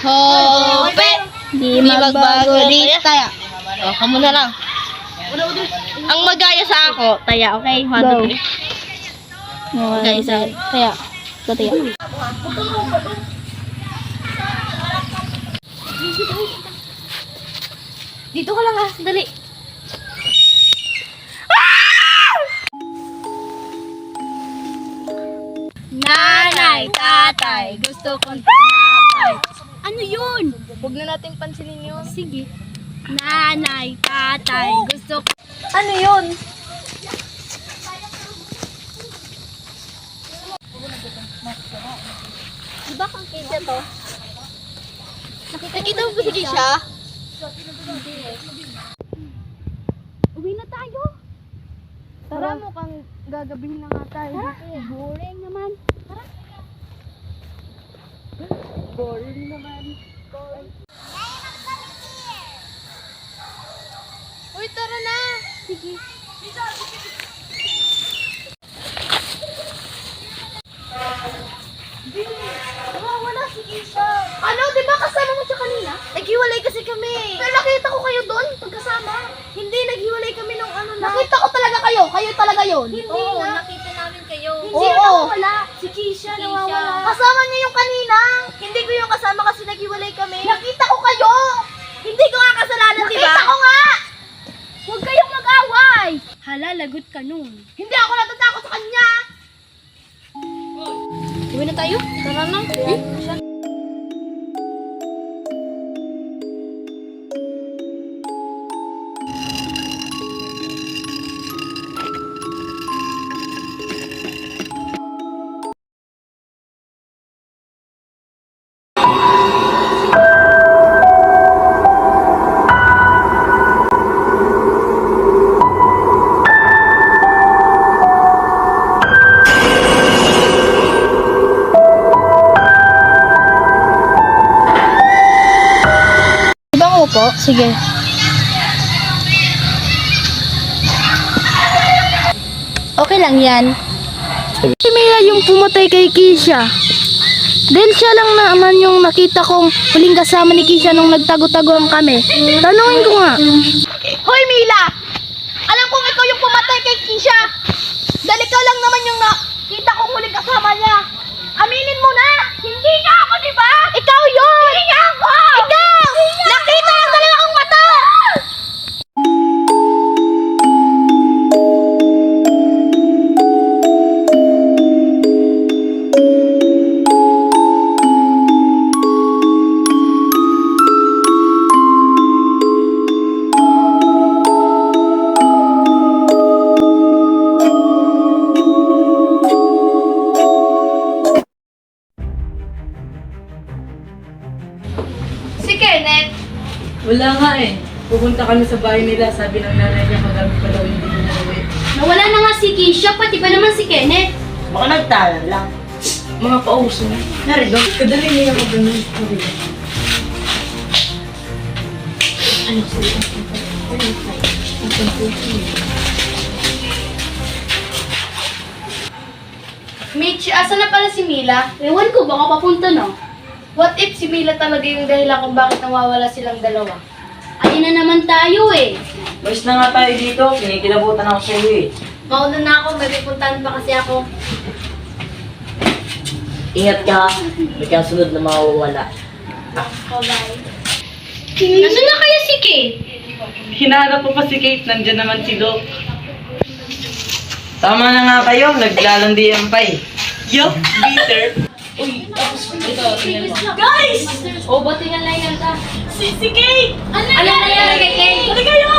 Hope. Di magbago di taya. O, kamo na lang. Ang magaya sa ako, taya, okay? Go. Okay, isa. Taya. Go taya. Dito ka lang ha, dali. Nanay, tatay, gusto kong tinapay. Ano yun? Huwag na nating pansinin yun. Sige. Nanay, tatay, gusto ko. Ano yun? Diba kang kaya to? Nakita mo ba si Keisha? Uwi na tayo. Tara, mukhang gagabihin na nga tayo. Tara. Boring naman. Tara. Boring naman. Uy, tara na! Sige. Wala si Keisha. Ano, di ba kasama mo siya kanina? Naghiwalay kasi kami. Pero nakita ko kayo doon, pagkasama. Hindi, naghiwalay kami nung ano na. Nakita ko talaga kayo. Kayo talaga yun. Hindi na. Nakita namin kayo. Hindi yung nawawala. Si Keisha nawawala. Kasama niya yung kanina. Hindi ko yung kasama kasi naghiwalay kami. Nakita ko kayo. Hindi ko nga kasalanan, di ba? Nakita ko nga. Huwag kayong mag-away. Hala, lagot ka nun. Hindi ako natatakot sa kanya. Uwi na tayo? Tara na. Ibang upo? Sige. Okay lang yan. Si Mia yung pumatay kay Keisha. Dahil siya lang naman yung nakita kong huling kasama ni Keisha nung nagtago-tagoan kami. Tanungin ko nga. Hoy, Mila! Alam kong ikaw yung pumatay kay Keisha. Dahil ikaw lang naman yung nakita kong huling kasama niya. Aminin mo na! Hindi nga ako, di ba? Ikaw yun! Hindi nga ako! Ikaw! Nakita lang talaga akong mata! Si Kenneth, Wala nga eh. Pupunta kami sa bahay nila. Sabi ng nanay niya kagabi pa daw hindi na uwi. Nawala na nga si Keisha, pati ba naman si Kenneth? Baka nagtalan lang. Mga pauso na. Narido? Kadali niya ako ganun. Ano sa'yo? Mitch, asa na pala si Mila? Ewan ko, baka papunta na. What if si Mila talaga yung dahilan kung bakit nawawala silang dalawa? Ayun na naman tayo eh. Basta na nga tayo dito. Kinikilabutan ako sa iyo eh. Mauna na ako, may pupuntahan pa kasi ako. Ingat ka ha. May kasunod na mawawala. Bye-bye. Nasaan na kaya si Kate? Hinahanap ko pa si Kate. Nandyan naman si Doc. Tama na nga kayo. Naglalandian pa eh. Yup, bitter. Guys! O, ba't tingnan lang yan ta? Si Kate! Ano nangyari kay Kate? Ano kayo?